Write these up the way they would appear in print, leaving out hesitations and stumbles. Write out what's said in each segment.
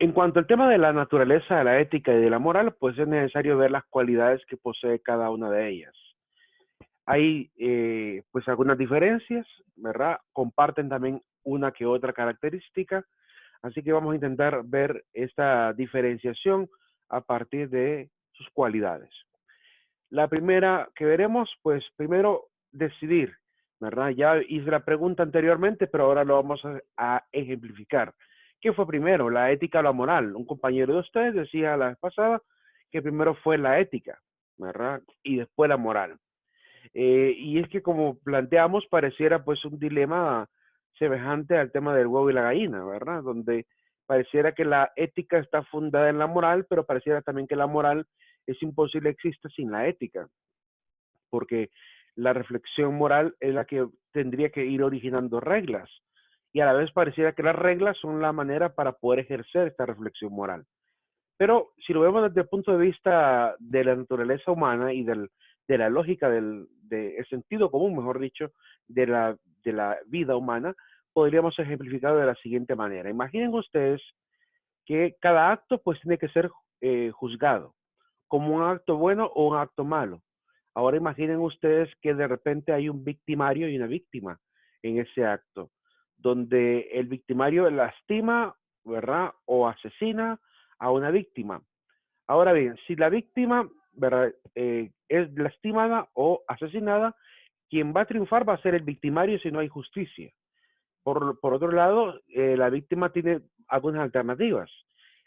En cuanto al tema de la naturaleza de la ética y de la moral, pues es necesario ver las cualidades que posee cada una de ellas. Hay pues algunas diferencias, ¿verdad? Comparten también una que otra característica, así que vamos a intentar ver esta diferenciación a partir de sus cualidades. La primera que veremos, pues primero decidir, ¿verdad? Ya hice la pregunta anteriormente, pero ahora lo vamos a ejemplificar. ¿Qué fue primero, la ética o la moral? Un compañero de ustedes decía la vez pasada que primero fue la ética, ¿verdad? Y después la moral. Y es que como planteamos, pareciera pues un dilema semejante al tema del huevo y la gallina, ¿verdad? Donde pareciera que la ética está fundada en la moral, pero pareciera también que la moral es imposible que exista sin la ética, porque la reflexión moral es la que tendría que ir originando reglas, y a la vez pareciera que las reglas son la manera para poder ejercer esta reflexión moral. Pero si lo vemos desde el punto de vista de la naturaleza humana y de la lógica del sentido común, mejor dicho, de la vida humana, podríamos ejemplificarlo de la siguiente manera. Imaginen ustedes que cada acto pues tiene que ser juzgado como un acto bueno o un acto malo. Ahora imaginen ustedes que de repente hay un victimario y una víctima en ese acto, donde el victimario lastima, ¿verdad? O asesina a una víctima. Ahora bien, si la víctima, ¿verdad? Es lastimada o asesinada, quien va a triunfar va a ser el victimario si no hay justicia. Por otro lado, la víctima tiene algunas alternativas.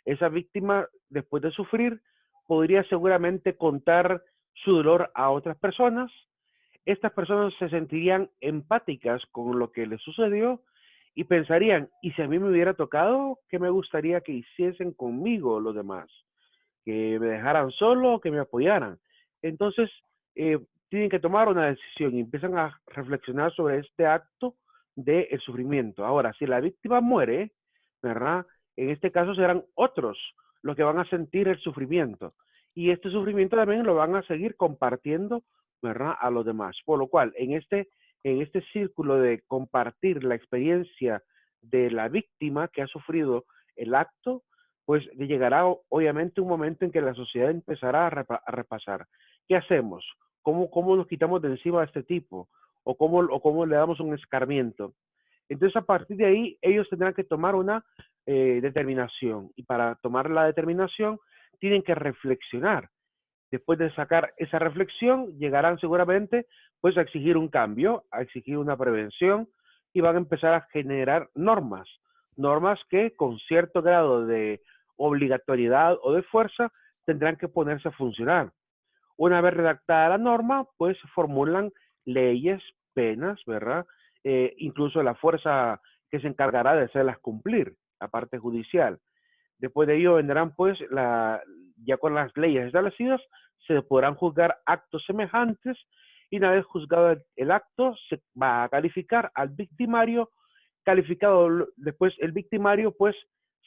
Esa víctima, después de sufrir, podría seguramente contar su dolor a otras personas. Estas personas se sentirían empáticas con lo que les sucedió y pensarían, ¿y si a mí me hubiera tocado, qué me gustaría que hiciesen conmigo los demás? Que me dejaran solo, que me apoyaran. Entonces, eh, tienen que tomar una decisión y empiezan a reflexionar sobre este acto del sufrimiento. Ahora, si la víctima muere, ¿verdad? En este caso serán otros los que van a sentir el sufrimiento. Y este sufrimiento también lo van a seguir compartiendo, ¿verdad? A los demás. Por lo cual, en este círculo de compartir la experiencia de la víctima que ha sufrido el acto, pues llegará obviamente un momento en que la sociedad empezará a repasar. ¿Qué hacemos? ¿Cómo nos quitamos de encima a este tipo? O cómo le damos un escarmiento? Entonces, a partir de ahí, ellos tendrán que tomar una determinación. Y para tomar la determinación, tienen que reflexionar. Después de sacar esa reflexión, llegarán seguramente pues a exigir un cambio, a exigir una prevención y van a empezar a generar normas, normas que con cierto grado de obligatoriedad o de fuerza tendrán que ponerse a funcionar. Una vez redactada la norma, pues formulan leyes, penas, ¿verdad? Incluso la fuerza que se encargará de hacerlas cumplir, la parte judicial. Después de ello vendrán pues ya con las leyes establecidas se podrán juzgar actos semejantes y una vez juzgado el acto se va a calificar al victimario, calificado después el victimario pues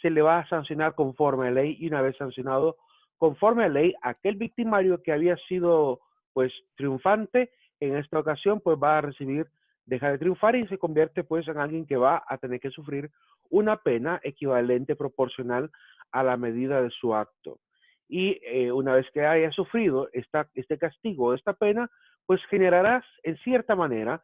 se le va a sancionar conforme a ley y una vez sancionado conforme a ley aquel victimario que había sido pues triunfante en esta ocasión pues va a recibir, deja de triunfar y se convierte pues en alguien que va a tener que sufrir una pena equivalente proporcional a la medida de su acto. Y una vez que haya sufrido este castigo o esta pena, pues generarás en cierta manera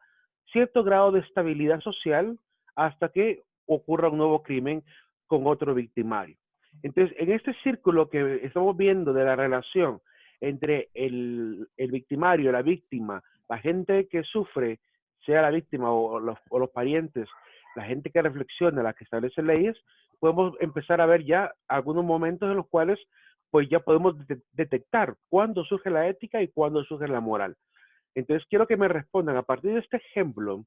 cierto grado de estabilidad social hasta que ocurra un nuevo crimen con otro victimario. Entonces, en este círculo que estamos viendo de la relación entre el victimario, la víctima, la gente que sufre, sea la víctima o los parientes, la gente que reflexiona, la que establece leyes, podemos empezar a ver ya algunos momentos en los cuales pues ya podemos detectar cuándo surge la ética y cuándo surge la moral. Entonces quiero que me respondan a partir de este ejemplo,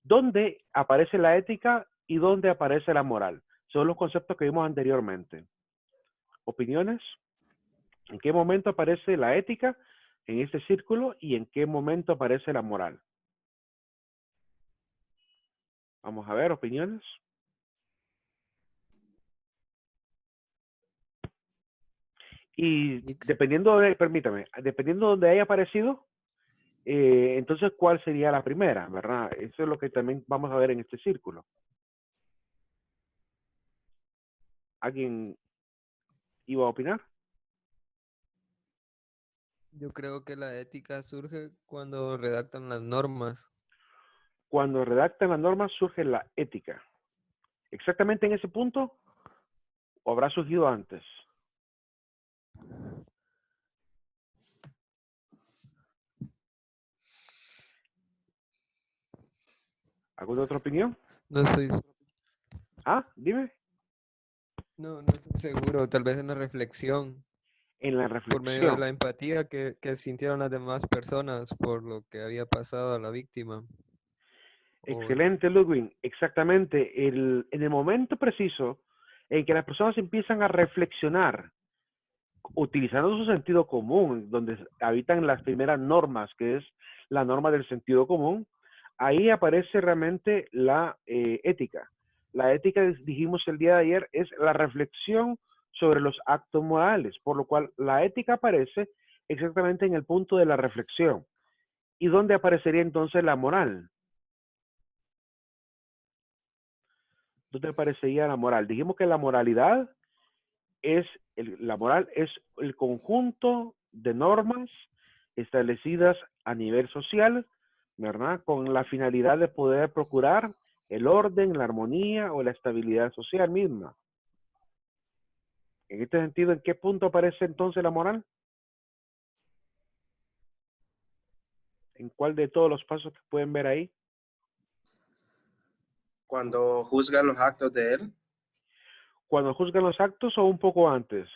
¿dónde aparece la ética y dónde aparece la moral? Son los conceptos que vimos anteriormente. ¿Opiniones? ¿En qué momento aparece la ética en este círculo y en qué momento aparece la moral? Vamos a ver, opiniones. Y Yo c- dependiendo de, permítame, dependiendo de donde haya aparecido, entonces, ¿cuál sería la primera, verdad? Eso es lo que también vamos a ver en este círculo. ¿Alguien? iba a opinar. Yo creo que la ética surge cuando redactan las normas. Cuando redactan las normas surge la ética. ¿Exactamente en ese punto o habrá surgido antes? ¿Alguna otra opinión? No estoy, Ah, dime. no estoy seguro, tal vez en la reflexión, En la por medio de reflexión. la empatía que sintieron las demás personas por lo que había pasado a la víctima. O, Excelente, Ludwig. Exactamente. En el momento preciso en que las personas empiezan a reflexionar, utilizando su sentido común, donde habitan las primeras normas, que es la norma del sentido común, ahí aparece realmente la ética. La ética, dijimos el día de ayer, es la reflexión sobre los actos morales, por lo cual la ética aparece exactamente en el punto de la reflexión. ¿Y dónde aparecería entonces la moral? ¿Dónde aparecería la moral? Dijimos que la moralidad es, la moral es el conjunto de normas establecidas a nivel social, ¿verdad? Con la finalidad de poder procurar el orden, la armonía o la estabilidad social misma. En este sentido, ¿en qué punto aparece entonces la moral? ¿En cuál de todos los pasos que pueden ver ahí? Cuando juzgan los actos de él. Cuando juzgan los actos o un poco antes.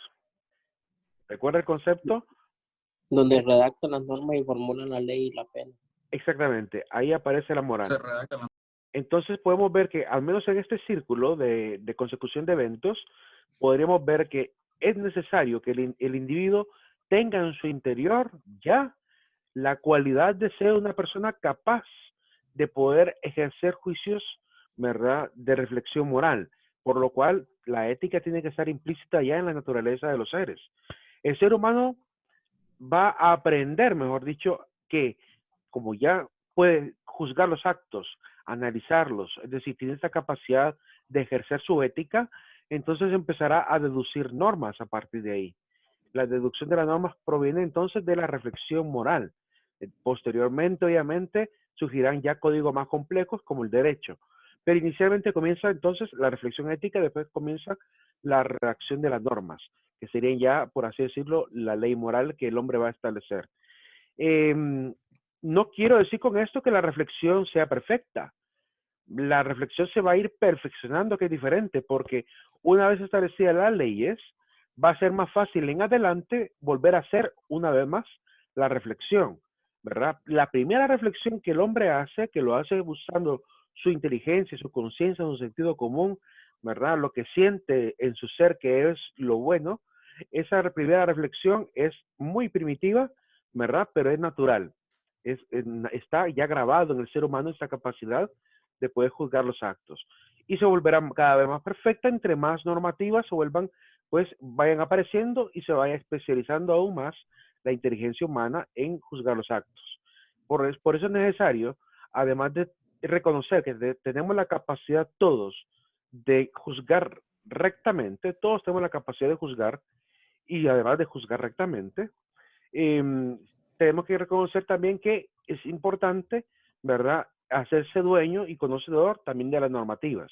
¿Recuerda el concepto? Donde redactan las normas y formulan la ley y la pena. Exactamente, ahí aparece la moral. Se redactan. Entonces podemos ver que al menos en este círculo de consecución de eventos, podríamos ver que es necesario que el individuo tenga en su interior ya la cualidad de ser una persona capaz de poder ejercer juicios, ¿verdad?, de reflexión moral, por lo cual la ética tiene que estar implícita ya en la naturaleza de los seres. El ser humano va a aprender, mejor dicho, que como ya puede juzgar los actos, analizarlos, es decir, tiene esta capacidad de ejercer su ética, entonces empezará a deducir normas a partir de ahí. La deducción de las normas proviene entonces de la reflexión moral. Posteriormente, obviamente, surgirán ya códigos más complejos como el derecho. Pero inicialmente comienza entonces la reflexión ética, después comienza la redacción de las normas, que serían ya, por así decirlo, la ley moral que el hombre va a establecer. Eh, no quiero decir con esto que la reflexión sea perfecta. La reflexión se va a ir perfeccionando, que es diferente, porque una vez establecidas las leyes, va a ser más fácil en adelante volver a hacer una vez más la reflexión, ¿verdad? La primera reflexión que el hombre hace, que lo hace buscando su inteligencia, su conciencia, su sentido común, ¿verdad? Lo que siente en su ser que es lo bueno, esa primera reflexión es muy primitiva, ¿verdad? Pero es natural. Está ya grabado en el ser humano esa capacidad de poder juzgar los actos. Y se volverá cada vez más perfecta entre más normativas se vuelvan, pues vayan apareciendo y se vaya especializando aún más la inteligencia humana en juzgar los actos. Por eso es necesario, además de reconocer que tenemos la capacidad todos de juzgar rectamente, todos tenemos la capacidad de juzgar y además de juzgar rectamente, tenemos que reconocer también que es importante, ¿verdad?, hacerse dueño y conocedor también de las normativas.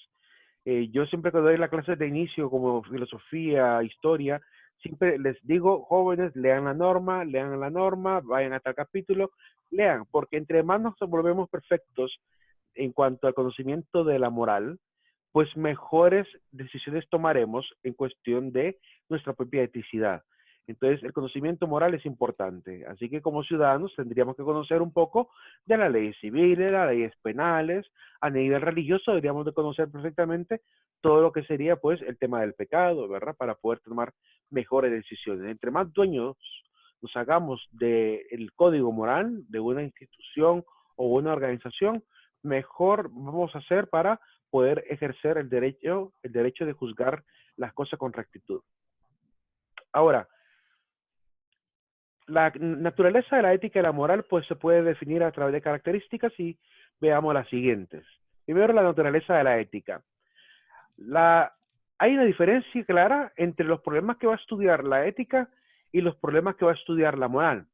Yo siempre que doy la clase de inicio como filosofía, historia, siempre les digo, jóvenes, lean la norma, vayan hasta el capítulo, lean, porque entre más nos volvemos perfectos en cuanto al conocimiento de la moral, pues mejores decisiones tomaremos en cuestión de nuestra propia eticidad. Entonces, el conocimiento moral es importante. Así que como ciudadanos tendríamos que conocer un poco de las leyes civiles, las leyes penales. A nivel religioso deberíamos de conocer perfectamente todo lo que sería pues el tema del pecado, ¿verdad? Para poder tomar mejores decisiones. Entre más dueños nos hagamos del código moral de una institución o una organización, mejor vamos a hacer para poder ejercer el derecho de juzgar las cosas con rectitud. Ahora, la naturaleza de la ética y la moral pues se puede definir a través de características y veamos las siguientes. Primero, la naturaleza de la ética. La hay una diferencia clara entre los problemas que va a estudiar la ética y los problemas que va a estudiar la moral.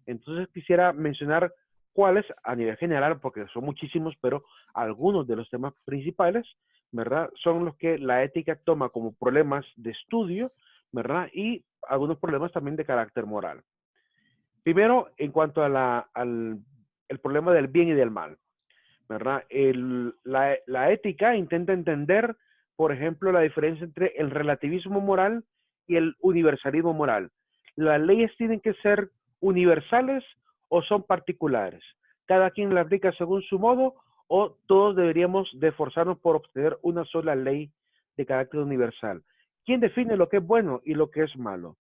Entonces quisiera mencionar cuáles a nivel general, porque son muchísimos, pero algunos de los temas principales, ¿verdad? Son los que la ética toma como problemas de estudio, ¿verdad? Y algunos problemas también de carácter moral. Primero, en cuanto a el problema del bien y del mal, ¿verdad? La ética intenta entender, por ejemplo, la diferencia entre el relativismo moral y el universalismo moral. ¿Las leyes tienen que ser universales o son particulares? ¿Cada quien la aplica según su modo o todos deberíamos de esforzarnos por obtener una sola ley de carácter universal? ¿Quién define lo que es bueno y lo que es malo?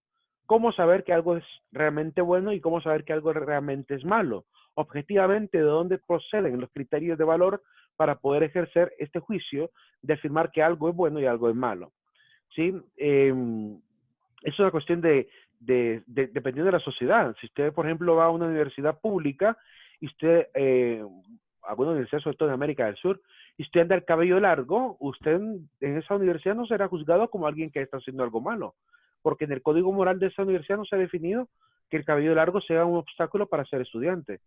¿Cómo saber que algo es realmente bueno y cómo saber que algo realmente es malo? Objetivamente, ¿de dónde proceden los criterios de valor para poder ejercer este juicio de afirmar que algo es bueno y algo es malo? ¿Sí? Es una cuestión dependiendo de la sociedad. Si usted, por ejemplo, va a una universidad pública y usted, a una universidad sobre todo en América del Sur, y usted anda el cabello largo, usted en esa universidad no será juzgado como alguien que está haciendo algo malo, porque en el código moral de esa universidad no se ha definido que el cabello largo sea un obstáculo para ser estudiante.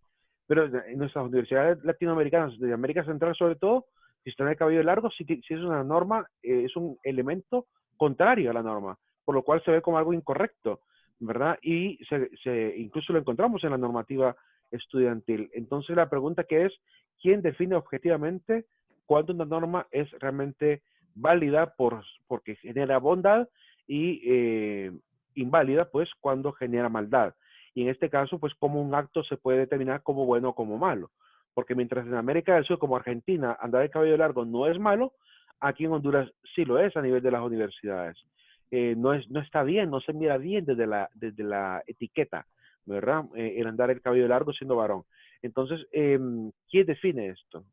Pero en nuestras universidades latinoamericanas, de América Central sobre todo, si usted tiene el cabello largo, si es una norma, es un elemento contrario a la norma, por lo cual se ve como algo incorrecto, ¿verdad? Y incluso lo encontramos en la normativa estudiantil. Entonces la pregunta que es, ¿quién define objetivamente cuándo una norma es realmente válida porque genera bondad y inválida, pues, cuando genera maldad? Y en este caso, pues, cómo un acto se puede determinar como bueno o como malo. Porque mientras en América del Sur, como Argentina, andar el cabello largo no es malo, aquí en Honduras sí lo es a nivel de las universidades. No está bien, no se mira bien desde la etiqueta, ¿verdad? El andar el cabello largo siendo varón. Entonces, ¿quién define esto?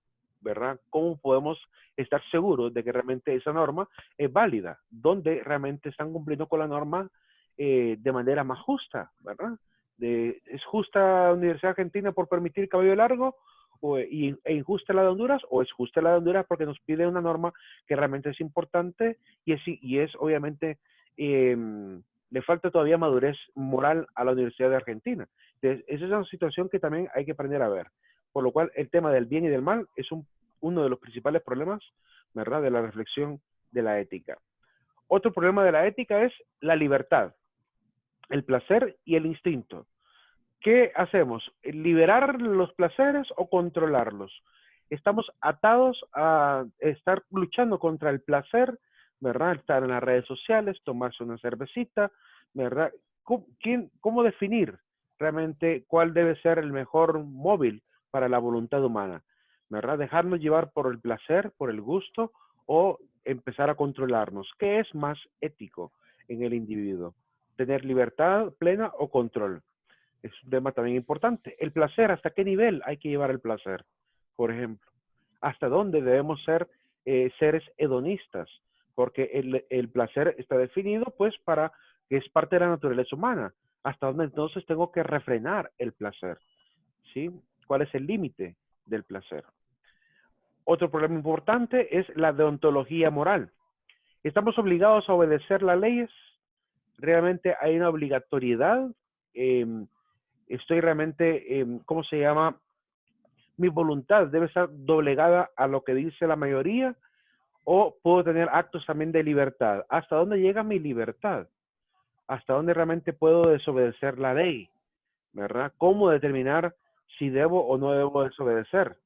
¿Verdad? ¿Cómo podemos estar seguros de que realmente esa norma es válida? ¿Dónde realmente están cumpliendo con la norma de manera más justa? ¿Verdad? ¿Es justa la Universidad Argentina por permitir cabello largo e injusta la de Honduras? ¿O es justa la de Honduras porque nos pide una norma que realmente es importante y es obviamente, le falta todavía madurez moral a la Universidad de Argentina? Entonces, esa es una situación que también hay que aprender a ver. Por lo cual, el tema del bien y del mal es uno de los principales problemas, ¿verdad?, de la reflexión de la ética. Otro problema de la ética es la libertad, el placer y el instinto. ¿Qué hacemos? ¿Liberar los placeres o controlarlos? Estamos atados a estar luchando contra el placer, ¿verdad? Estar en las redes sociales, tomarse una cervecita, ¿verdad? ¿Cómo definir realmente cuál debe ser el mejor móvil para la voluntad humana? ¿Verdad? Dejarnos llevar por el placer, por el gusto, o empezar a controlarnos. ¿Qué es más ético en el individuo? ¿Tener libertad plena o control? Es un tema también importante. El placer, ¿hasta qué nivel hay que llevar el placer? Por ejemplo, ¿hasta dónde debemos ser seres hedonistas? Porque el placer está definido, pues, para que es parte de la naturaleza humana. ¿Hasta dónde entonces tengo que refrenar el placer? ¿Sí? ¿Cuál es el límite del placer? Otro problema importante es la deontología moral. ¿Estamos obligados a obedecer las leyes? ¿Realmente hay una obligatoriedad? Estoy realmente, ¿cómo se llama? Mi voluntad debe estar doblegada a lo que dice la mayoría, o puedo tener actos también de libertad. ¿Hasta dónde llega mi libertad? ¿Hasta dónde realmente puedo desobedecer la ley? ¿Verdad? ¿Cómo determinar si debo o no debo desobedecer?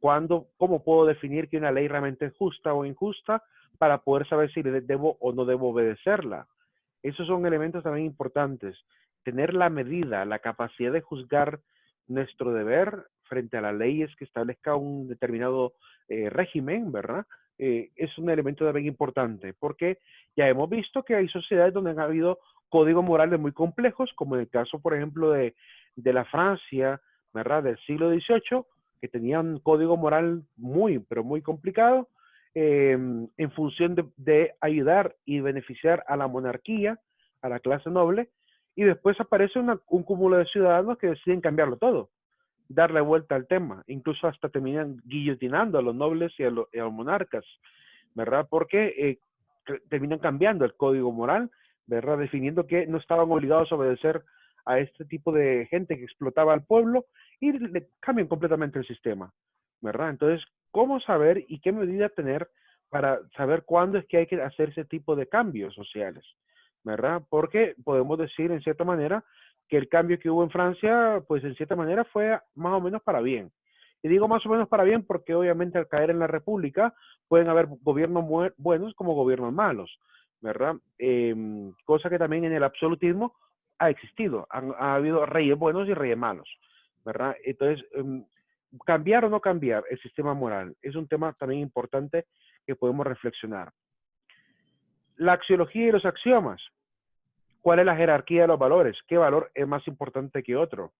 ¿Cómo puedo definir que una ley realmente es justa o injusta para poder saber si debo o no debo obedecerla? Esos son elementos también importantes. Tener la medida, la capacidad de juzgar nuestro deber frente a las leyes que establezca un determinado régimen, ¿verdad? Es un elemento también importante, porque ya hemos visto que hay sociedades donde han habido códigos morales muy complejos, como en el caso, por ejemplo, de la Francia, ¿verdad?, del siglo XVIII, que tenían un código moral muy, pero muy complicado, en función de ayudar y beneficiar a la monarquía, a la clase noble, y después aparece un cúmulo de ciudadanos que deciden cambiarlo todo, darle vuelta al tema, incluso hasta terminan guillotinando a los nobles y a los monarcas, ¿verdad? Porque terminan cambiando el código moral, ¿verdad? Definiendo que no estaban obligados a obedecer a este tipo de gente que explotaba al pueblo y le cambian completamente el sistema, ¿verdad? Entonces, ¿cómo saber y qué medida tener para saber cuándo es que hay que hacer ese tipo de cambios sociales, ¿verdad? Porque podemos decir en cierta manera que el cambio que hubo en Francia, pues en cierta manera fue más o menos para bien. Y digo más o menos para bien porque obviamente al caer en la República pueden haber gobiernos buenos como gobiernos malos, ¿verdad? Cosa que también en el absolutismo ha existido. Ha habido reyes buenos y reyes malos, ¿verdad? Entonces, cambiar o no cambiar el sistema moral es un tema también importante que podemos reflexionar. La axiología y los axiomas. ¿Cuál es la jerarquía de los valores? ¿Qué valor es más importante que otro?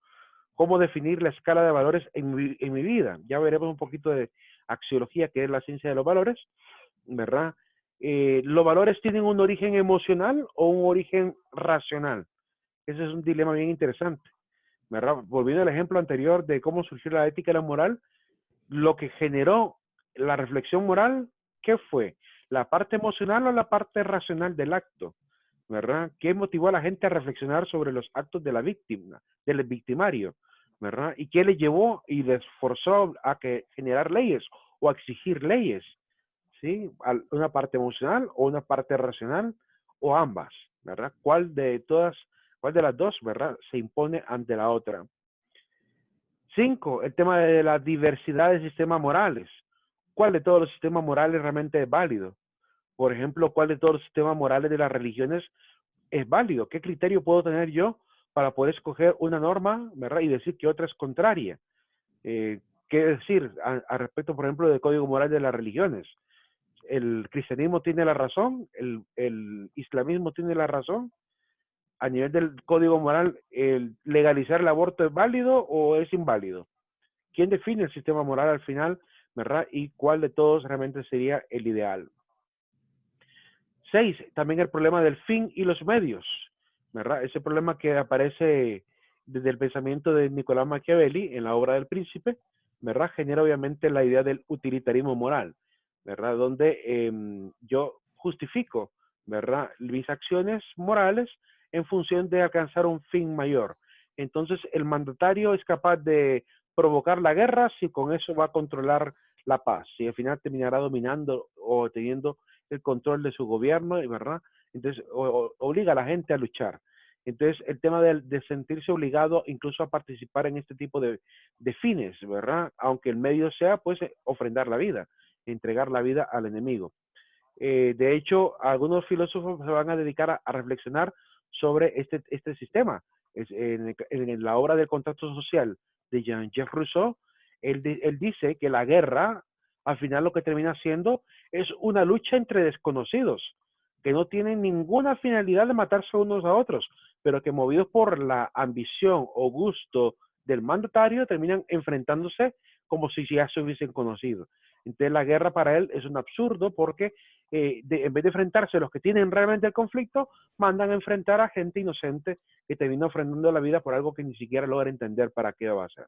¿Cómo definir la escala de valores en mi vida? Ya veremos un poquito de axiología, que es la ciencia de los valores, ¿verdad? ¿Los valores tienen un origen emocional o un origen racional? Ese es un dilema bien interesante, ¿verdad? Volviendo al ejemplo anterior de cómo surgió la ética y la moral, lo que generó la reflexión moral, ¿qué fue? ¿La parte emocional o la parte racional del acto? ¿Verdad? ¿Qué motivó a la gente a reflexionar sobre los actos de la víctima, del victimario? ¿Verdad? ¿Y qué les llevó y les forzó a que generar leyes o a exigir leyes? ¿Sí? ¿Una parte emocional o una parte racional o ambas? ¿Verdad? ¿Cuál de las dos, verdad, se impone ante la otra? 5, el tema de la diversidad de sistemas morales. ¿Cuál de todos los sistemas morales realmente es válido? Por ejemplo, ¿cuál de todos los sistemas morales de las religiones es válido? ¿Qué criterio puedo tener yo para poder escoger una norma, ¿verdad? Y decir que otra es contraria? ¿Qué decir a respecto, por ejemplo, del código moral de las religiones? ¿El cristianismo tiene la razón? ¿El islamismo tiene la razón? A nivel del código moral, ¿el legalizar el aborto es válido o es inválido? ¿Quién define el sistema moral al final, verdad? ¿Y cuál de todos realmente sería el ideal? 6, también el problema del fin y los medios, ¿verdad? Ese problema que aparece desde el pensamiento de Nicolás Machiavelli en la obra del Príncipe, ¿verdad? Genera obviamente la idea del utilitarismo moral, ¿verdad? Donde yo justifico, ¿verdad? Mis acciones morales en función de alcanzar un fin mayor. Entonces, el mandatario es capaz de provocar la guerra si con eso va a controlar la paz, si al final terminará dominando o teniendo el control de su gobierno, ¿verdad? Entonces, obliga a la gente a luchar. Entonces, el tema de sentirse obligado incluso a participar en este tipo de fines, ¿verdad? Aunque el medio sea, pues, ofrendar la vida, entregar la vida al enemigo. De hecho, algunos filósofos se van a dedicar a reflexionar sobre este sistema. En la obra del contrato social de Jean-Jacques Rousseau, él dice que la guerra, al final lo que termina siendo es una lucha entre desconocidos, que no tienen ninguna finalidad de matarse unos a otros, pero que movidos por la ambición o gusto del mandatario terminan enfrentándose como si ya se hubiesen conocido. Entonces la guerra para él es un absurdo porque en vez de enfrentarse a los que tienen realmente el conflicto, mandan a enfrentar a gente inocente que termina ofrendando la vida por algo que ni siquiera logra entender para qué va a ser.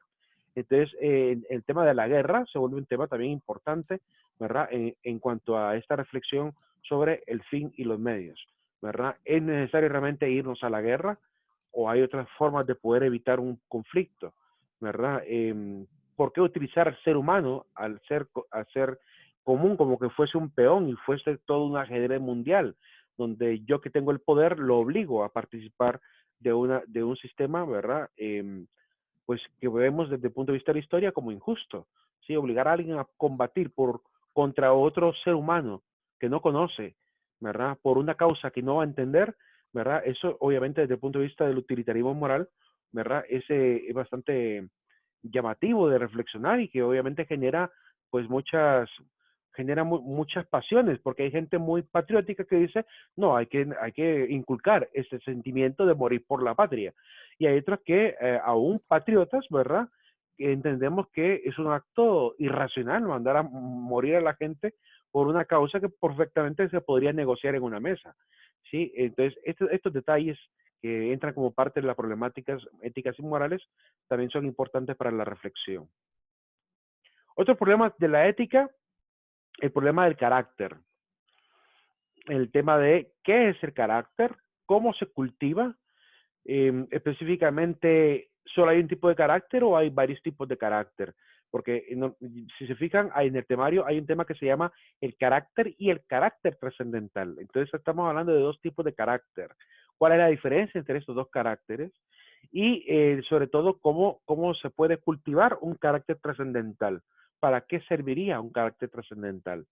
Entonces, el tema de la guerra se vuelve un tema también importante, ¿verdad? En cuanto a esta reflexión sobre el fin y los medios, ¿verdad? ¿Es necesario realmente irnos a la guerra o hay otras formas de poder evitar un conflicto, ¿verdad? ¿Por qué utilizar al ser humano al ser común como que fuese un peón y fuese todo un ajedrez mundial, donde yo que tengo el poder lo obligo a participar de un sistema, ¿verdad? Pues que vemos desde el punto de vista de la historia como injusto, ¿sí? Obligar a alguien a combatir contra otro ser humano que no conoce, ¿verdad? Por una causa que no va a entender, ¿verdad? Eso obviamente desde el punto de vista del utilitarismo moral, ¿verdad? Es bastante llamativo de reflexionar y que obviamente pues muchas pasiones, porque hay gente muy patriótica que dice, no, hay que inculcar ese sentimiento de morir por la patria. Y hay otros que, aún patriotas, ¿verdad? Que entendemos que es un acto irracional mandar a morir a la gente por una causa que perfectamente se podría negociar en una mesa. ¿Sí? Entonces, estos detalles que entran como parte de las problemáticas éticas y morales también son importantes para la reflexión. Otro problema de la ética, el problema del carácter. el tema de qué es el carácter, cómo se cultiva, específicamente, ¿solo hay un tipo de carácter o hay varios tipos de carácter? Porque si se fijan, en el temario hay un tema que se llama el carácter y el carácter trascendental. Entonces estamos hablando de dos tipos de carácter. ¿Cuál es la diferencia entre estos dos caracteres? Y sobre todo, ¿cómo se puede cultivar un carácter trascendental? ¿Para qué serviría un carácter trascendental?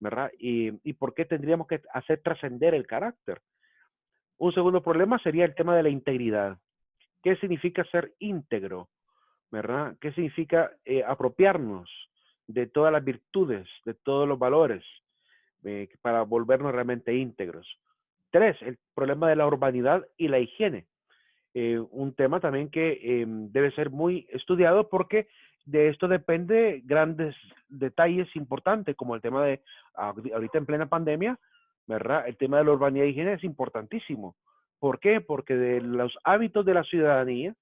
¿Verdad? Y por qué tendríamos que hacer trascender el carácter. Un segundo problema sería el tema de la integridad. ¿Qué significa ser íntegro? ¿Verdad? ¿Qué significa apropiarnos de todas las virtudes, de todos los valores, para volvernos realmente íntegros? 3, el problema de la urbanidad y la higiene. Un tema también que debe ser muy estudiado porque de esto depende grandes detalles importantes, como el tema de, ahorita en plena pandemia, ¿verdad? El tema de la urbanidad y higiene es importantísimo. ¿Por qué? Porque de los hábitos de la ciudadanía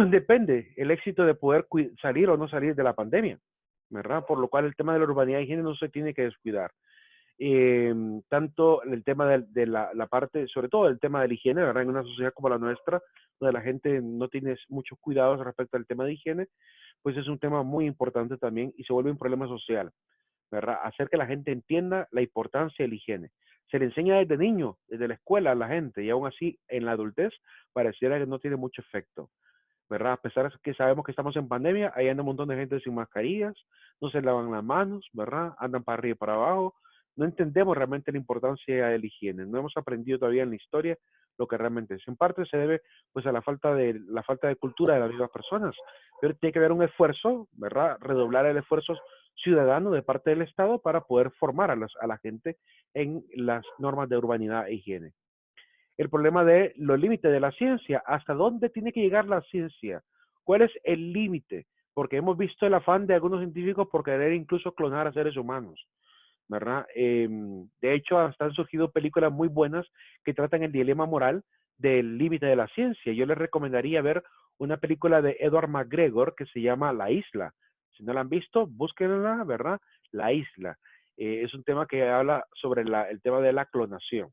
depende el éxito de poder salir o no salir de la pandemia, ¿verdad? Por lo cual el tema de la urbanidad y higiene no se tiene que descuidar. Tanto el tema de la parte, sobre todo el tema de la higiene, ¿verdad? En una sociedad como la nuestra, donde la gente no tiene muchos cuidados respecto al tema de higiene, pues es un tema muy importante también y se vuelve un problema social, ¿verdad? Hacer que la gente entienda la importancia de la higiene. Se le enseña desde niño, desde la escuela a la gente, y aún así en la adultez pareciera que no tiene mucho efecto, ¿verdad? A pesar de que sabemos que estamos en pandemia, ahí anda un montón de gente sin mascarillas, no se lavan las manos, ¿verdad? Andan para arriba y para abajo. No entendemos realmente la importancia de la higiene, no hemos aprendido todavía en la historia lo que realmente es. En parte se debe pues a la falta de cultura de las mismas personas, pero tiene que haber un esfuerzo, ¿verdad? Redoblar el esfuerzo ciudadano de parte del Estado para poder formar a la gente en las normas de urbanidad e higiene. El problema de los límites de la ciencia, hasta dónde tiene que llegar la ciencia, cuál es el límite, porque hemos visto el afán de algunos científicos por querer incluso clonar a seres humanos, ¿verdad? De hecho, hasta han surgido películas muy buenas que tratan el dilema moral del límite de la ciencia. Yo les recomendaría ver una película de Edward McGregor que se llama La Isla. Si no la han visto, búsquenla, ¿verdad? La Isla. Es un tema que habla sobre el tema de la clonación,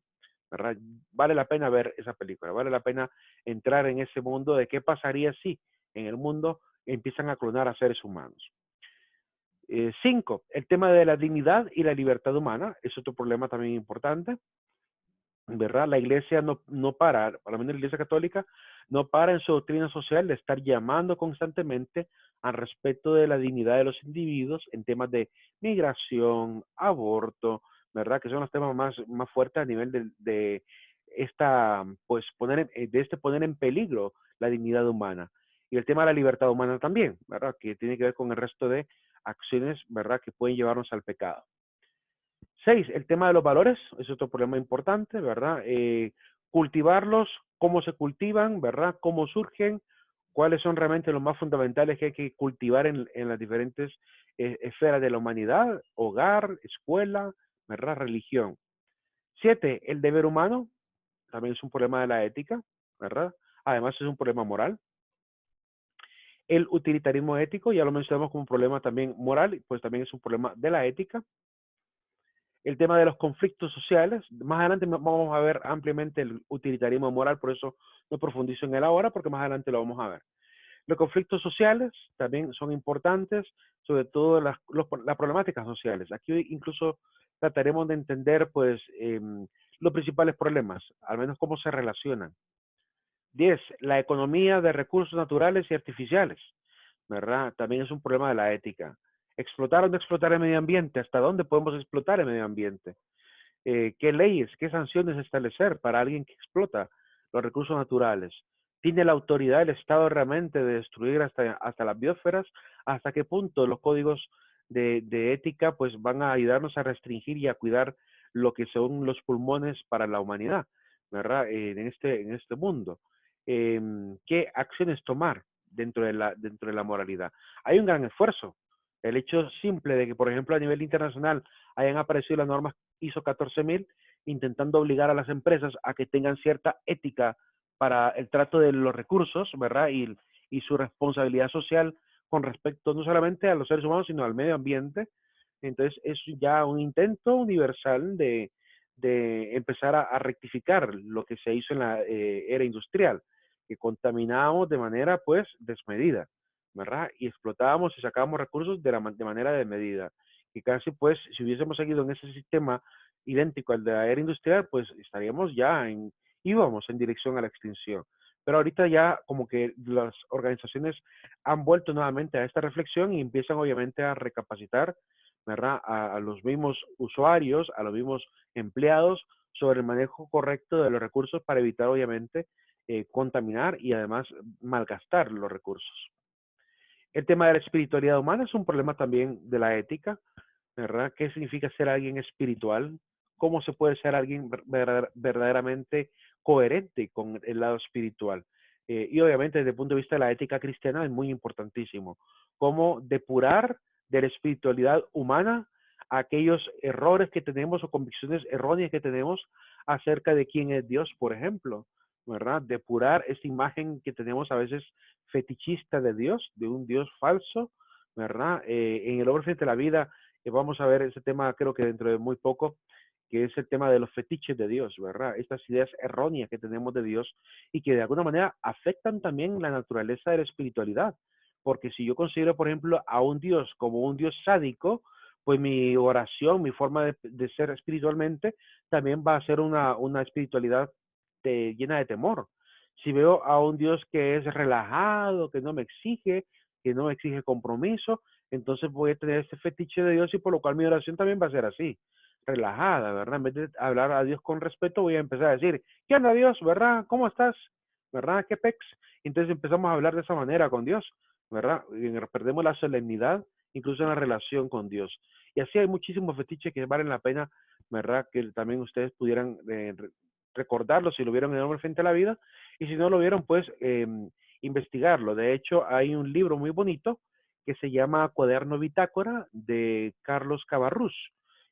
¿verdad? Vale la pena ver esa película, vale la pena entrar en ese mundo de qué pasaría si en el mundo empiezan a clonar a seres humanos. 5, el tema de la dignidad y la libertad humana es otro problema también importante, ¿verdad? La iglesia no para, por lo menos la iglesia católica, no para en su doctrina social de estar llamando constantemente al respeto de la dignidad de los individuos en temas de migración, aborto, ¿verdad? Que son los temas más fuertes a nivel de esta, pues poner en peligro la dignidad humana. Y el tema de la libertad humana también, ¿verdad? Que tiene que ver con el resto de acciones, ¿verdad? Que pueden llevarnos al pecado. 6, el tema de los valores es otro problema importante, ¿verdad? Cultivarlos, cómo se cultivan, ¿verdad? Cómo surgen, cuáles son realmente los más fundamentales que hay que cultivar en las diferentes esferas de la humanidad, hogar, escuela, ¿verdad? Religión. 7, el deber humano, también es un problema de la ética, ¿verdad? Además es un problema moral. El utilitarismo ético, ya lo mencionamos como un problema también moral, pues también es un problema de la ética. El tema de los conflictos sociales, más adelante vamos a ver ampliamente el utilitarismo moral, por eso no profundizo en él ahora, porque más adelante lo vamos a ver. Los conflictos sociales también son importantes, sobre todo las problemáticas sociales. Aquí incluso trataremos de entender pues los principales problemas, al menos cómo se relacionan. 10, la economía de recursos naturales y artificiales, ¿verdad? También es un problema de la ética. Explotar o no explotar el medio ambiente, ¿hasta dónde podemos explotar el medio ambiente? ¿Qué leyes, qué sanciones establecer para alguien que explota los recursos naturales? ¿Tiene la autoridad del Estado realmente de destruir hasta las biosferas? ¿Hasta qué punto los códigos de ética pues van a ayudarnos a restringir y a cuidar lo que son los pulmones para la humanidad, ¿verdad? En este mundo. ¿Qué acciones tomar dentro de la moralidad? Hay un gran esfuerzo. El hecho simple de que, por ejemplo, a nivel internacional hayan aparecido las normas ISO 14000 intentando obligar a las empresas a que tengan cierta ética para el trato de los recursos, ¿verdad? Y su responsabilidad social con respecto no solamente a los seres humanos, sino al medio ambiente. Entonces, es ya un intento universal de de empezar a rectificar lo que se hizo en la era industrial, que contaminábamos de manera pues desmedida, ¿verdad? Y explotábamos y sacábamos recursos de manera desmedida. Y casi pues si hubiésemos seguido en ese sistema idéntico al de la era industrial, pues estaríamos íbamos en dirección a la extinción. Pero ahorita ya como que las organizaciones han vuelto nuevamente a esta reflexión y empiezan obviamente a recapacitar, ¿verdad? A los mismos usuarios, a los mismos empleados sobre el manejo correcto de los recursos para evitar obviamente contaminar y además malgastar los recursos. El tema de la espiritualidad humana es un problema también de la ética, ¿verdad? ¿Qué significa ser alguien espiritual? ¿Cómo se puede ser alguien verdaderamente coherente con el lado espiritual? Y obviamente desde el punto de vista de la ética cristiana es muy importantísimo. Cómo depurar de la espiritualidad humana aquellos errores que tenemos o convicciones erróneas que tenemos acerca de quién es Dios, por ejemplo, ¿verdad? Depurar esta imagen que tenemos a veces fetichista de Dios, de un Dios falso, ¿verdad? En el hombre frente a la vida vamos a ver ese tema creo que dentro de muy poco, que es el tema de los fetiches de Dios, ¿verdad? Estas ideas erróneas que tenemos de Dios y que de alguna manera afectan también la naturaleza de la espiritualidad. Porque si yo considero, por ejemplo, a un Dios como un Dios sádico, pues mi oración, mi forma de ser espiritualmente, también va a ser una espiritualidad llena de temor. Si veo a un Dios que es relajado, que no me exige compromiso, entonces voy a tener ese fetiche de Dios y por lo cual mi oración también va a ser así, relajada, ¿verdad? En vez de hablar a Dios con respeto, voy a empezar a decir, ¿qué onda Dios? ¿Verdad? ¿Cómo estás? ¿Verdad? ¿Qué pex? Entonces empezamos a hablar de esa manera con Dios, ¿verdad? Y perdemos la solemnidad, incluso en la relación con Dios. Y así hay muchísimos fetiches que valen la pena, ¿verdad? Que también ustedes pudieran recordarlo si lo vieron en Hombre Frente a la Vida, y si no lo vieron, pues investigarlo. De hecho, hay un libro muy bonito que se llama Cuaderno Bitácora de Carlos Cabarrús.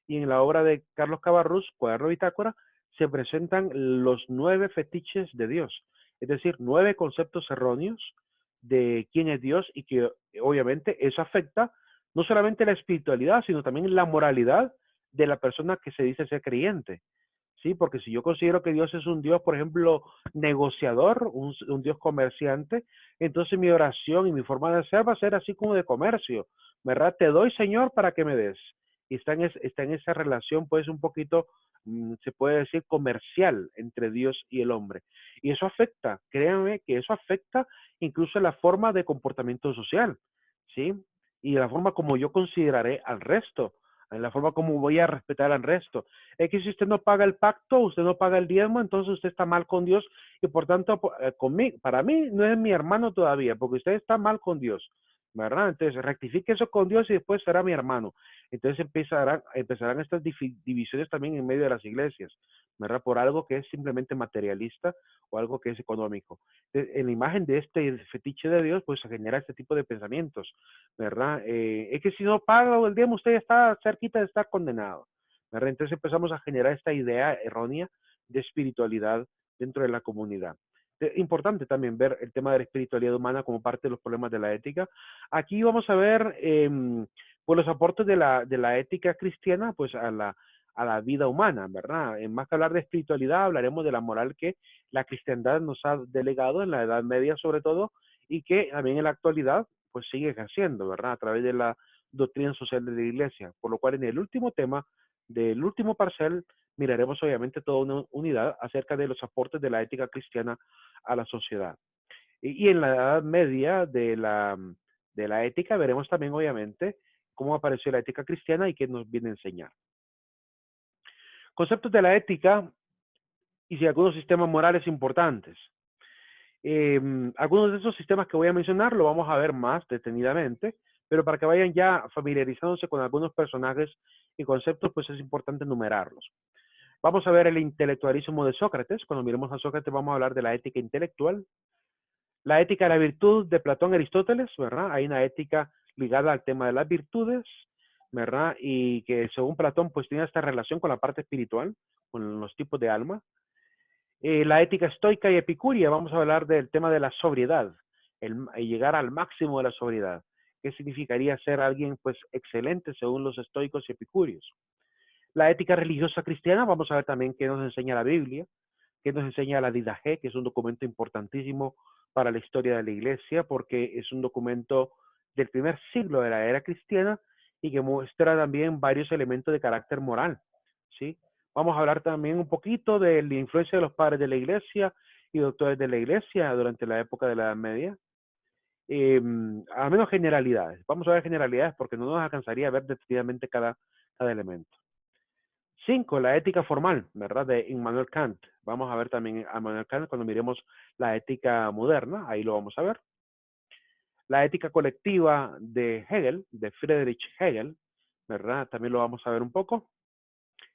Y en la obra de Carlos Cabarrús, Cuaderno Bitácora, se presentan los 9 fetiches de Dios, es decir, 9 conceptos erróneos de quién es Dios y que obviamente eso afecta no solamente la espiritualidad, sino también la moralidad de la persona que se dice ser creyente. Sí, porque si yo considero que Dios es un Dios, por ejemplo, negociador, un Dios comerciante, entonces mi oración y mi forma de ser va a ser así como de comercio, ¿verdad? Te doy, Señor, para que me des. Y está en esa relación, pues, un poquito, se puede decir, comercial entre Dios y el hombre. Y eso afecta, créanme que eso afecta incluso la forma de comportamiento social, ¿sí? Y la forma como yo consideraré al resto, en la forma como voy a respetar al resto. Es que si usted no paga el pacto, usted no paga el diezmo, entonces usted está mal con Dios y por tanto, para mí no es mi hermano todavía, porque usted está mal con Dios, ¿verdad? Entonces rectifique eso con Dios y después será mi hermano. Entonces empezarán estas divisiones también en medio de las iglesias, ¿verdad? Por algo que es simplemente materialista o algo que es económico. En la imagen de este fetiche de Dios, pues se genera este tipo de pensamientos, ¿verdad? Es que si no paga el diezmo, usted está cerquita de estar condenado, ¿verdad? Entonces empezamos a generar esta idea errónea de espiritualidad dentro de la comunidad. Importante también ver el tema de la espiritualidad humana como parte de los problemas de la ética. Aquí vamos a ver pues los aportes de la ética cristiana pues a la vida humana, ¿verdad? Más que hablar de espiritualidad, hablaremos de la moral que la cristiandad nos ha delegado en la Edad Media sobre todo y que también en la actualidad pues sigue ejerciendo, ¿verdad? A través de la doctrina social de la iglesia. Por lo cual en el último tema del último parcial miraremos obviamente toda una unidad acerca de los aportes de la ética cristiana a la sociedad. Y en la Edad Media de la ética veremos también obviamente cómo apareció la ética cristiana y qué nos viene a enseñar. Conceptos de la ética y si algunos sistemas morales importantes. Algunos de esos sistemas que voy a mencionar lo vamos a ver más detenidamente, pero para que vayan ya familiarizándose con algunos personajes y conceptos, pues es importante enumerarlos. Vamos a ver el intelectualismo de Sócrates. Cuando miremos a Sócrates vamos a hablar de la ética intelectual. La ética de la virtud de Platón y Aristóteles, ¿verdad? Hay una ética ligada al tema de las virtudes, ¿verdad? Y que según Platón pues tiene esta relación con la parte espiritual, con los tipos de alma. La ética estoica y epicúrea, vamos a hablar del tema de la sobriedad, llegar al máximo de la sobriedad. ¿Qué significaría ser alguien pues excelente según los estoicos y epicúreos? La ética religiosa cristiana, vamos a ver también qué nos enseña la Biblia, qué nos enseña la Didache, que es un documento importantísimo para la historia de la iglesia, porque es un documento del primer siglo de la era cristiana y que muestra también varios elementos de carácter moral, ¿sí? Vamos a hablar también un poquito de la influencia de los padres de la iglesia y doctores de la iglesia durante la época de la Edad Media. Al menos generalidades. Vamos a ver generalidades porque no nos alcanzaría a ver detalladamente cada elemento. 5. La ética formal, ¿verdad? De Immanuel Kant. Vamos a ver también a Immanuel Kant cuando miremos la ética moderna, ahí lo vamos a ver. La ética colectiva de Hegel, de Friedrich Hegel, ¿verdad? También lo vamos a ver un poco.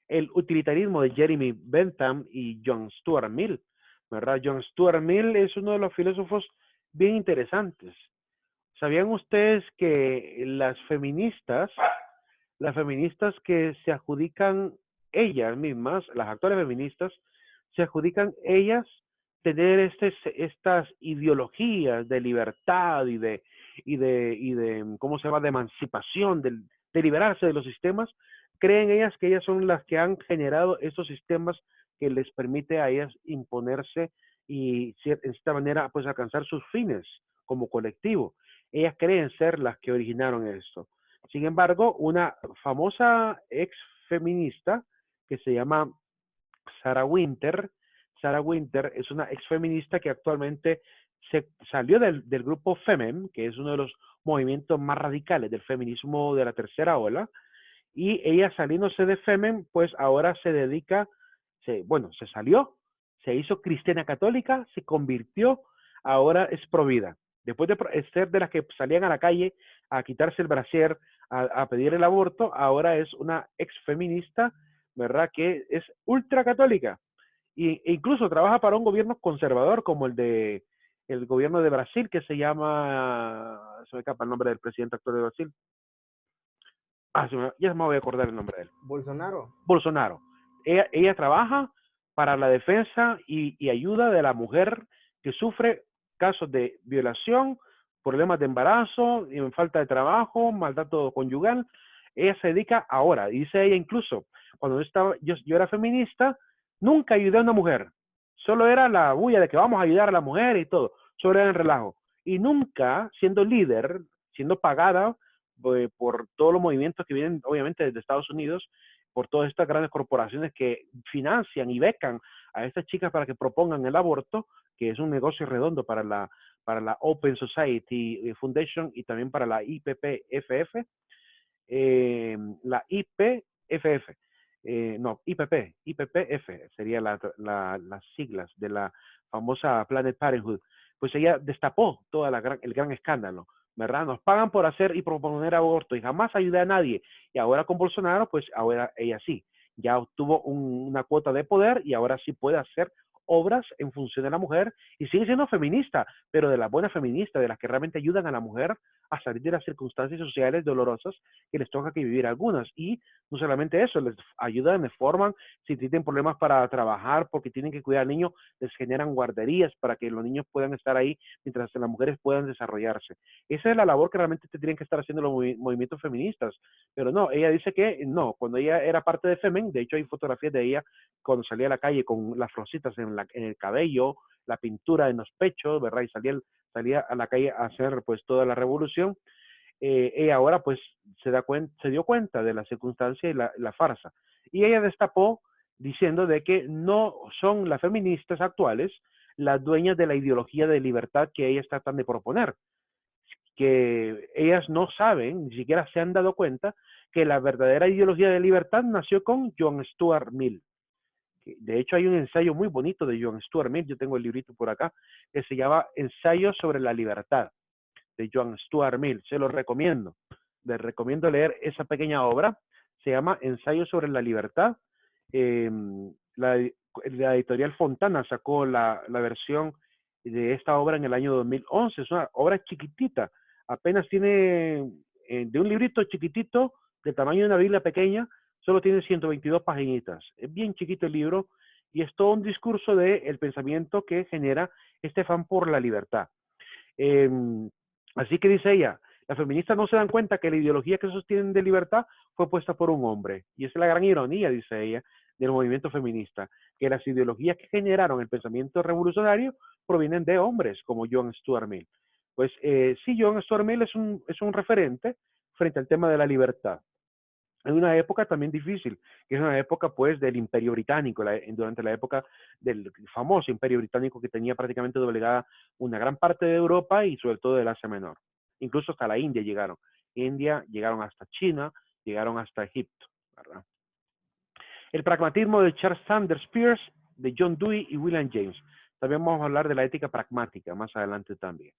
El utilitarismo de Jeremy Bentham y John Stuart Mill, ¿verdad? John Stuart Mill es uno de los filósofos bien interesantes. ¿Sabían ustedes que las feministas que se adjudican ellas mismas, las actuales feministas, se adjudican ellas tener estas ideologías de libertad y de ¿cómo se llama?, de emancipación, de liberarse de los sistemas? Creen ellas que ellas son las que han generado estos sistemas que les permite a ellas imponerse y de esta manera pues alcanzar sus fines como colectivo. Ellas creen ser las que originaron esto. Sin embargo, una famosa ex feminista que se llama Sarah Winter es una ex feminista que actualmente se salió del grupo Femem, que es uno de los movimientos más radicales del feminismo de la tercera ola, y ella saliéndose de Femem, pues ahora se dedica, se salió, se hizo cristiana católica, se convirtió, ahora es provida. Después de ser de las que salían a la calle a quitarse el brasier, a pedir el aborto, ahora es una ex feminista, ¿verdad? Que es ultracatólica. E incluso trabaja para un gobierno conservador como el gobierno de Brasil, que se llama, se me escapa el nombre del presidente actual de Brasil. Ya me voy a acordar el nombre de él. Bolsonaro. Ella trabaja para la defensa y ayuda de la mujer que sufre casos de violación, problemas de embarazo, falta de trabajo, maltrato conyugal. Ella se dedica ahora, dice ella incluso, cuando yo era feminista, nunca ayudé a una mujer. Solo era la bulla de que vamos a ayudar a la mujer y todo. Solo era el relajo. Y nunca, siendo líder, siendo pagada por todos los movimientos que vienen obviamente desde Estados Unidos, por todas estas grandes corporaciones que financian y becan a estas chicas para que propongan el aborto, que es un negocio redondo para la Open Society Foundation y también para la IPPFF, la IPFF, IPPF sería las siglas de la famosa Planned Parenthood. Pues ella destapó el gran escándalo, ¿verdad? Nos pagan por hacer y proponer aborto y jamás ayuda a nadie. Y ahora con Bolsonaro, pues ahora ella sí, ya obtuvo una cuota de poder y ahora sí puede hacer obras en función de la mujer y sigue siendo feminista, pero de las buenas feministas, de las que realmente ayudan a la mujer a salir de las circunstancias sociales dolorosas que les toca que vivir algunas. Y no solamente eso, les ayudan, les forman, si tienen problemas para trabajar porque tienen que cuidar al niño, les generan guarderías para que los niños puedan estar ahí mientras las mujeres puedan desarrollarse. Esa es la labor que realmente tendrían que estar haciendo los movimientos feministas. Pero no, ella dice que no, cuando ella era parte de Femen, de hecho hay fotografías de ella cuando salía a la calle con las florcitas en el cabello, la pintura en los pechos, ¿verdad? Y salía a la calle a hacer pues toda la revolución. Ella ahora pues se dio cuenta de la circunstancia y la farsa. Y ella destapó diciendo de que no son las feministas actuales las dueñas de la ideología de libertad que ella está tratando de proponer. Que ellas no saben, ni siquiera se han dado cuenta que la verdadera ideología de libertad nació con John Stuart Mill. De hecho, hay un ensayo muy bonito de John Stuart Mill, yo tengo el librito por acá, que se llama Ensayo sobre la libertad, de John Stuart Mill. Se lo recomiendo. Les recomiendo leer esa pequeña obra. Se llama Ensayo sobre la libertad. La editorial Fontana sacó la versión de esta obra en el año 2011. Es una obra chiquitita. Apenas tiene, de un librito chiquitito, del tamaño de una Biblia pequeña, solo tiene 122 paginitas. Es bien chiquito el libro y es todo un discurso del pensamiento que genera este afán por la libertad. Así que dice ella, Las feministas no se dan cuenta que la ideología que sostienen de libertad fue puesta por un hombre. Y esa es la gran ironía, dice ella, del movimiento feminista, que las ideologías que generaron el pensamiento revolucionario provienen de hombres como John Stuart Mill. Pues sí, John Stuart Mill es un referente frente al tema de la libertad. En una época también difícil, que es una época pues del Imperio Británico, durante la época del famoso Imperio Británico que tenía prácticamente doblegada una gran parte de Europa y sobre todo del Asia Menor. Incluso hasta la India llegaron. India, llegaron hasta China, llegaron hasta Egipto, ¿verdad? El pragmatismo de Charles Sanders Peirce, de John Dewey y William James. También vamos a hablar de la ética pragmática más adelante también.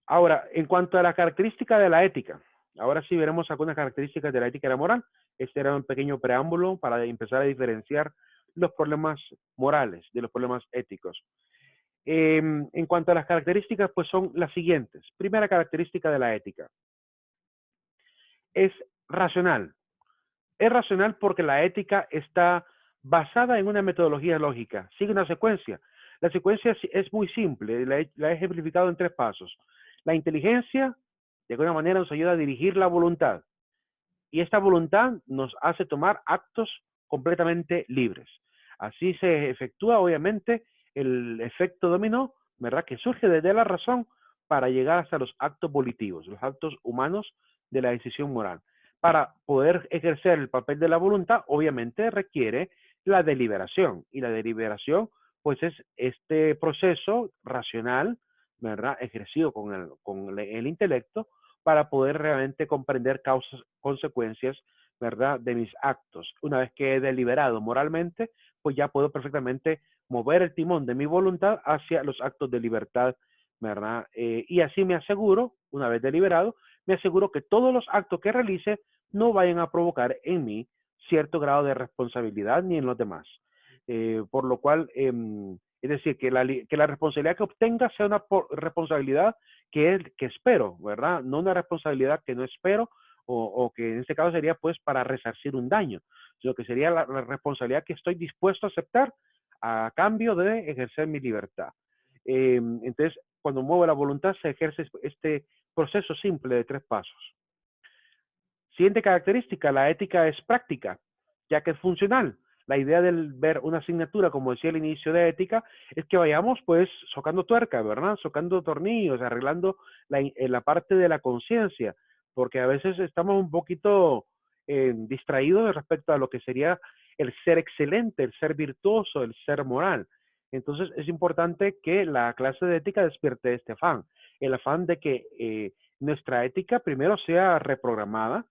Ahora, en cuanto a la característica de la ética, ahora sí veremos algunas características de la ética y la moral. Este era un pequeño preámbulo para empezar a diferenciar los problemas morales de los problemas éticos. En cuanto a las características, pues son las siguientes. Primera característica de la ética. Es racional. Es racional porque la ética está basada en una metodología lógica, sigue una secuencia. La secuencia es muy simple, la he ejemplificado en 3 pasos. La inteligencia, de alguna manera, nos ayuda a dirigir la voluntad. Y esta voluntad nos hace tomar actos completamente libres. Así se efectúa, obviamente, el efecto dominó, ¿verdad? Que surge desde la razón para llegar hasta los actos volitivos, los actos humanos de la decisión moral. Para poder ejercer el papel de la voluntad, obviamente requiere la deliberación. Y la deliberación, pues es este proceso racional, ¿verdad? Ejercido con el intelecto para poder realmente comprender causas, consecuencias, ¿verdad? De mis actos. Una vez que he deliberado moralmente, pues ya puedo perfectamente mover el timón de mi voluntad hacia los actos de libertad, ¿verdad? Y así me aseguro, una vez deliberado, me aseguro que todos los actos que realice no vayan a provocar en mí cierto grado de responsabilidad ni en los demás. Por lo cual, es decir, que la responsabilidad que obtenga sea una responsabilidad que espero, ¿verdad? No una responsabilidad que no espero o que en este caso sería pues para resarcir un daño, sino que sería la responsabilidad que estoy dispuesto a aceptar a cambio de ejercer mi libertad. Entonces, cuando muevo la voluntad se ejerce este proceso simple de 3 pasos. Siguiente característica, la ética es práctica, ya que es funcional. La idea del ver una asignatura, como decía al inicio de ética, es que vayamos pues socando tuerca, ¿verdad? Socando tornillos, arreglando la parte de la conciencia, porque a veces estamos un poquito distraídos respecto a lo que sería el ser excelente, el ser virtuoso, el ser moral. Entonces es importante que la clase de ética despierte este afán, el afán de que nuestra ética primero sea reprogramada,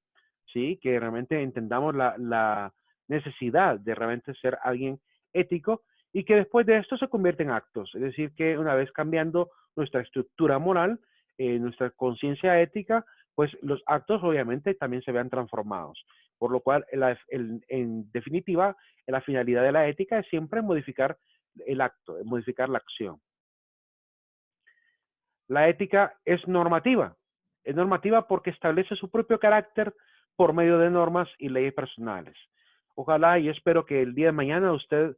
¿sí? Que realmente entendamos la necesidad de realmente ser alguien ético y que después de esto se convierte en actos. Es decir, que una vez cambiando nuestra estructura moral, nuestra conciencia ética, pues los actos obviamente también se vean transformados. Por lo cual, en definitiva, la finalidad de la ética es siempre modificar el acto, modificar la acción. La ética es normativa. Es normativa porque establece su propio carácter por medio de normas y leyes personales. Ojalá y espero que el día de mañana usted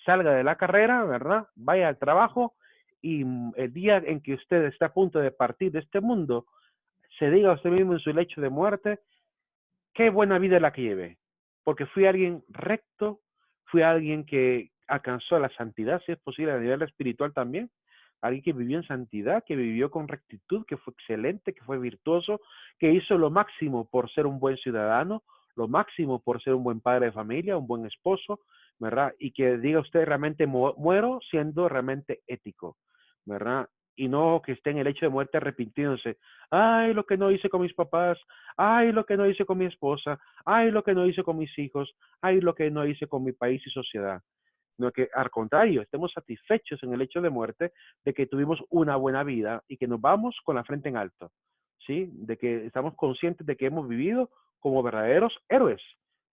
salga de la carrera, ¿verdad? Vaya al trabajo y el día en que usted está a punto de partir de este mundo, se diga a usted mismo en su lecho de muerte, qué buena vida la que llevé, porque fui alguien recto, fui alguien que alcanzó la santidad, si es posible, a nivel espiritual también, alguien que vivió en santidad, que vivió con rectitud, que fue excelente, que fue virtuoso, que hizo lo máximo por ser un buen ciudadano, lo máximo por ser un buen padre de familia, un buen esposo, ¿verdad? Y que diga usted realmente muero siendo realmente ético, ¿verdad? Y no que esté en el hecho de muerte arrepintiéndose. Ay, lo que no hice con mis papás. Ay, lo que no hice con mi esposa. Ay, lo que no hice con mis hijos. Ay, lo que no hice con mi país y sociedad. No que al contrario, estemos satisfechos en el hecho de muerte de que tuvimos una buena vida y que nos vamos con la frente en alto, ¿sí? De que estamos conscientes de que hemos vivido como verdaderos héroes,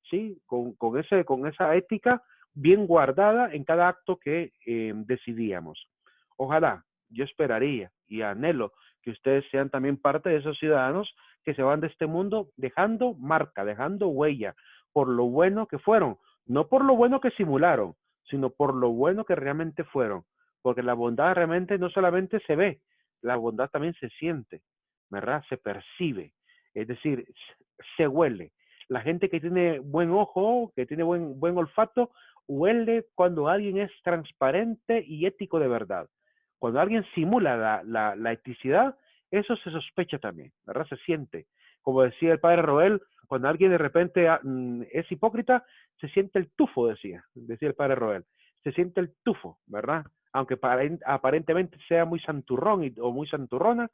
¿sí? Con esa ética bien guardada en cada acto que decidíamos. Ojalá, yo esperaría y anhelo que ustedes sean también parte de esos ciudadanos que se van de este mundo dejando marca, dejando huella por lo bueno que fueron, no por lo bueno que simularon, sino por lo bueno que realmente fueron, porque la bondad realmente no solamente se ve, la bondad también se siente, ¿verdad? Se percibe, es decir, se huele. La gente que tiene buen ojo, que tiene buen olfato, huele cuando alguien es transparente y ético de verdad. Cuando alguien simula la eticidad, eso se sospecha también, ¿verdad? Se siente. Como decía el padre Roel, cuando alguien de repente es hipócrita, se siente el tufo, decía el padre Roel. Se siente el tufo, ¿verdad? Aunque aparentemente sea muy santurrón o muy santurrona,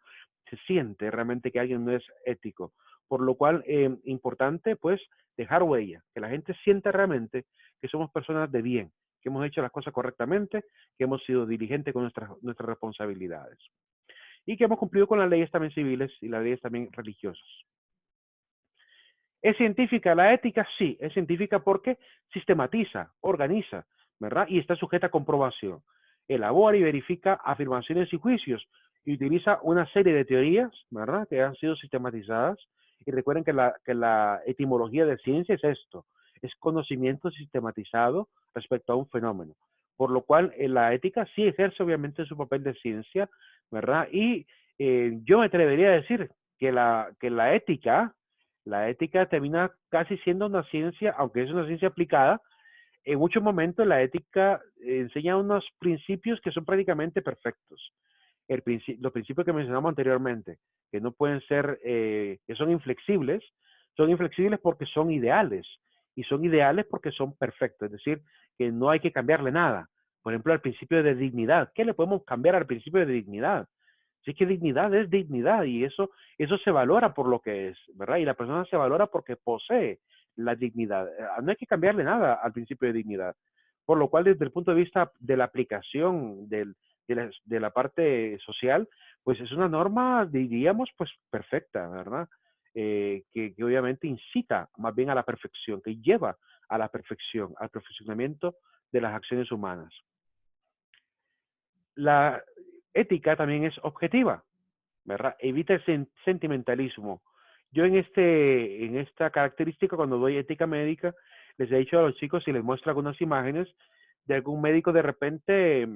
se siente realmente que alguien no es ético. Por lo cual, importante, pues, dejar huella, que la gente sienta realmente que somos personas de bien, que hemos hecho las cosas correctamente, que hemos sido diligentes con nuestras responsabilidades y que hemos cumplido con las leyes también civiles y las leyes también religiosas. ¿Es científica la ética? Sí, es científica porque sistematiza, organiza, ¿verdad? Y está sujeta a comprobación. Elabora y verifica afirmaciones y juicios y utiliza una serie de teorías, ¿verdad? Que han sido sistematizadas. Y recuerden que la etimología de ciencia es esto, es conocimiento sistematizado respecto a un fenómeno. Por lo cual, la ética sí ejerce obviamente su papel de ciencia, ¿verdad? Y yo me atrevería a decir que la ética termina casi siendo una ciencia, aunque es una ciencia aplicada. En muchos momentos la ética enseña unos principios que son prácticamente perfectos. Los principios que mencionamos anteriormente, que no pueden ser, que son inflexibles porque son ideales, y son ideales porque son perfectos, es decir, que no hay que cambiarle nada. Por ejemplo, el principio de dignidad. ¿Qué le podemos cambiar al principio de dignidad? Sí, que dignidad es dignidad y eso se valora por lo que es, ¿verdad? Y la persona se valora porque posee la dignidad. No hay que cambiarle nada al principio de dignidad. Por lo cual, desde el punto de vista de la aplicación de la parte social, pues es una norma, diríamos, pues perfecta, ¿verdad? Que obviamente incita más bien a la perfección, que lleva a la perfección, al perfeccionamiento de las acciones humanas. La ética también es objetiva, ¿verdad? Evita el sentimentalismo. Yo en esta característica, cuando doy ética médica, les he dicho a los chicos y les muestro algunas imágenes de algún médico de repente,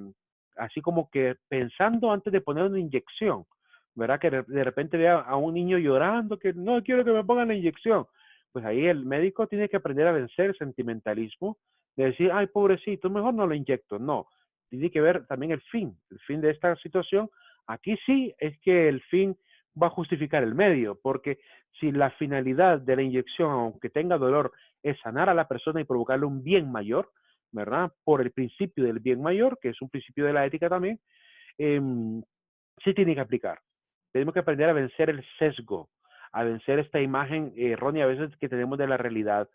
así como que pensando antes de poner una inyección, ¿verdad? Que de repente vea a un niño llorando, que no quiero que me pongan la inyección. Pues ahí el médico tiene que aprender a vencer el sentimentalismo, de decir, ay, pobrecito, mejor no lo inyecto. No, tiene que ver también el fin de esta situación. Aquí sí es que el fin va a justificar el medio, porque si la finalidad de la inyección, aunque tenga dolor, es sanar a la persona y provocarle un bien mayor, ¿verdad? Por el principio del bien mayor, que es un principio de la ética también, sí tiene que aplicar. Tenemos que aprender a vencer el sesgo, a vencer esta imagen errónea a veces que tenemos de la realidad,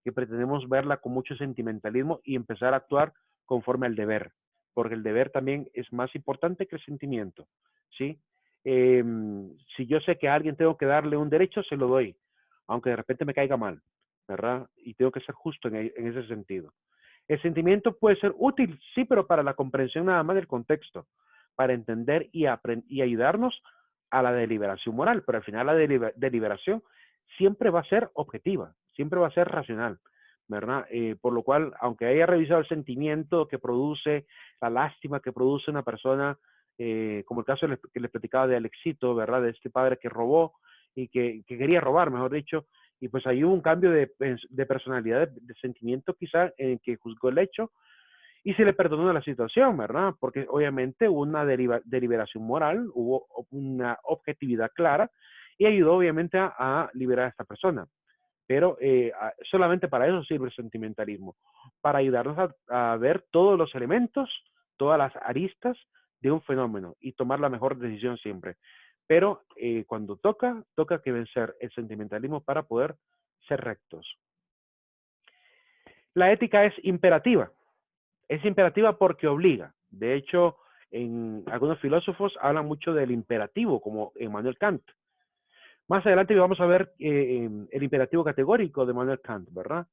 que pretendemos verla con mucho sentimentalismo y empezar a actuar conforme al deber, porque el deber también es más importante que el sentimiento, ¿sí? Si yo sé que a alguien tengo que darle un derecho, se lo doy, aunque de repente me caiga mal, ¿verdad? Y tengo que ser justo en ese sentido. El sentimiento puede ser útil, sí, pero para la comprensión nada más del contexto, para entender y ayudarnos a la deliberación moral, pero al final la deliberación siempre va a ser objetiva, siempre va a ser racional, ¿verdad? Por lo cual, aunque haya revisado el sentimiento que produce, la lástima que produce una persona, como el caso que les platicaba de Alexito, ¿verdad? De este padre que robó y que quería robar, mejor dicho, y pues ahí hubo un cambio de personalidad, de sentimiento quizá en que juzgó el hecho y se le perdonó la situación, ¿verdad? Porque obviamente hubo una deliberación moral, hubo una objetividad clara y ayudó obviamente a liberar a esta persona. Pero solamente para eso sirve el sentimentalismo, para ayudarnos a ver todos los elementos, todas las aristas de un fenómeno y tomar la mejor decisión siempre. Pero cuando toca que vencer el sentimentalismo para poder ser rectos. La ética es imperativa. Es imperativa porque obliga. De hecho, algunos filósofos hablan mucho del imperativo, como Immanuel Kant. Más adelante vamos a ver el imperativo categórico de Immanuel Kant, ¿verdad?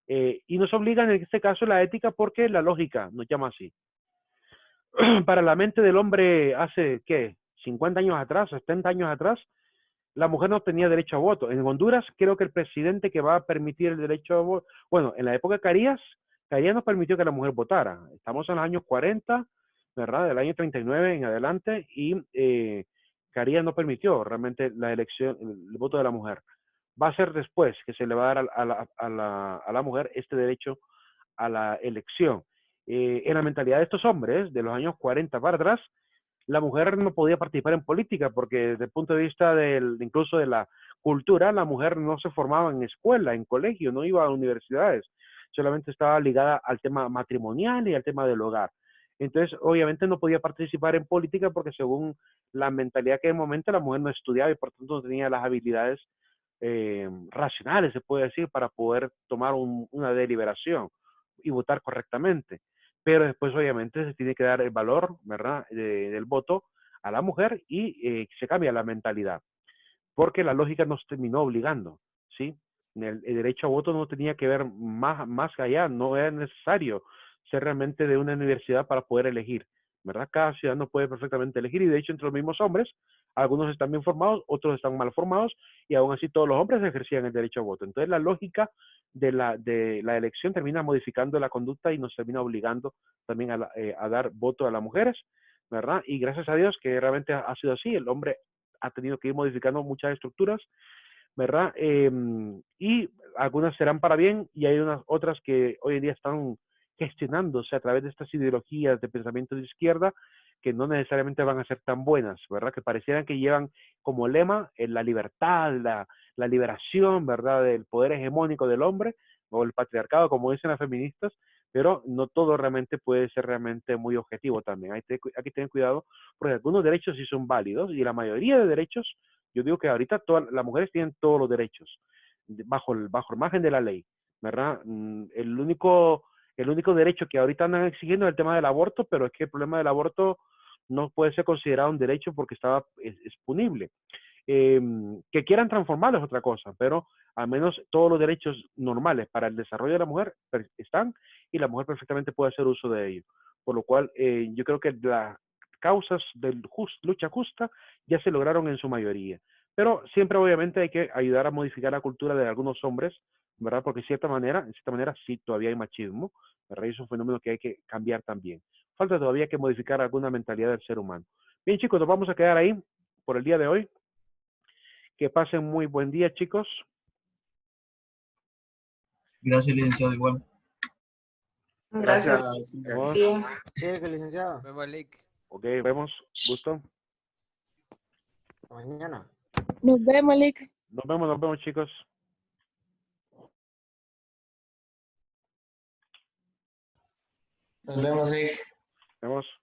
Y nos obliga en este caso la ética porque la lógica nos llama así. Para la mente del hombre hace, ¿qué? 50 años atrás, 70 años atrás, la mujer no tenía derecho a voto. En Honduras creo que el presidente que va a permitir el derecho a voto, bueno, en la época de Carías no permitió que la mujer votara. Estamos en los años 40, ¿verdad? Del año 39 en adelante, y Carías no permitió realmente la elección, el voto de la mujer. Va a ser después que se le va a dar a la mujer este derecho a la elección. En la mentalidad de estos hombres, de los años 40 para atrás, la mujer no podía participar en política porque desde el punto de vista incluso de la cultura, la mujer no se formaba en escuela, en colegio, no iba a universidades, solamente estaba ligada al tema matrimonial y al tema del hogar. Entonces, obviamente no podía participar en política porque según la mentalidad que en el momento la mujer no estudiaba y por tanto no tenía las habilidades racionales, se puede decir, para poder tomar una deliberación y votar correctamente. Pero después obviamente se tiene que dar el valor, ¿verdad?, del voto a la mujer y se cambia la mentalidad, porque la lógica nos terminó obligando, ¿sí? El derecho a voto no tenía que ver más allá, no era necesario ser realmente de una universidad para poder elegir, ¿verdad? Cada ciudadano puede perfectamente elegir y de hecho entre los mismos hombres, algunos están bien formados, otros están mal formados y aún así todos los hombres ejercían el derecho a voto. Entonces la lógica de la elección termina modificando la conducta y nos termina obligando también a dar voto a las mujeres, ¿verdad? Y gracias a Dios que realmente ha sido así, el hombre ha tenido que ir modificando muchas estructuras, ¿verdad? Y algunas serán para bien y hay unas otras que hoy en día están gestionándose a través de estas ideologías de pensamiento de izquierda que no necesariamente van a ser tan buenas, ¿verdad? Que parecieran que llevan como lema la libertad, la liberación, ¿verdad? Del poder hegemónico del hombre o el patriarcado, como dicen las feministas, pero no todo realmente puede ser realmente muy objetivo también. Hay que tener cuidado porque algunos derechos sí son válidos y la mayoría de derechos, yo digo que ahorita todas las mujeres tienen todos los derechos bajo el margen de la ley, ¿verdad? El único derecho que ahorita andan exigiendo es el tema del aborto, pero es que el problema del aborto no puede ser considerado un derecho porque es punible. Que quieran transformarlo es otra cosa, pero al menos todos los derechos normales para el desarrollo de la mujer están y la mujer perfectamente puede hacer uso de ellos. Por lo cual, yo creo que las causas de lucha justa ya se lograron en su mayoría. Pero siempre obviamente hay que ayudar a modificar la cultura de algunos hombres, ¿verdad? Porque en cierta manera sí todavía hay machismo, ¿verdad? Y es un fenómeno que hay que cambiar también. Falta todavía que modificar alguna mentalidad del ser humano. Bien, chicos, nos vamos a quedar ahí por el día de hoy. Que pasen muy buen día, chicos. Gracias, licenciado, igual. Gracias. Vamos. Sí, que licenciado. Bye, Malik. Ok, vemos. Gusto. Mañana. Nos vemos, Lick. Nos vemos, chicos. Nos vemos, Rick. Vemos.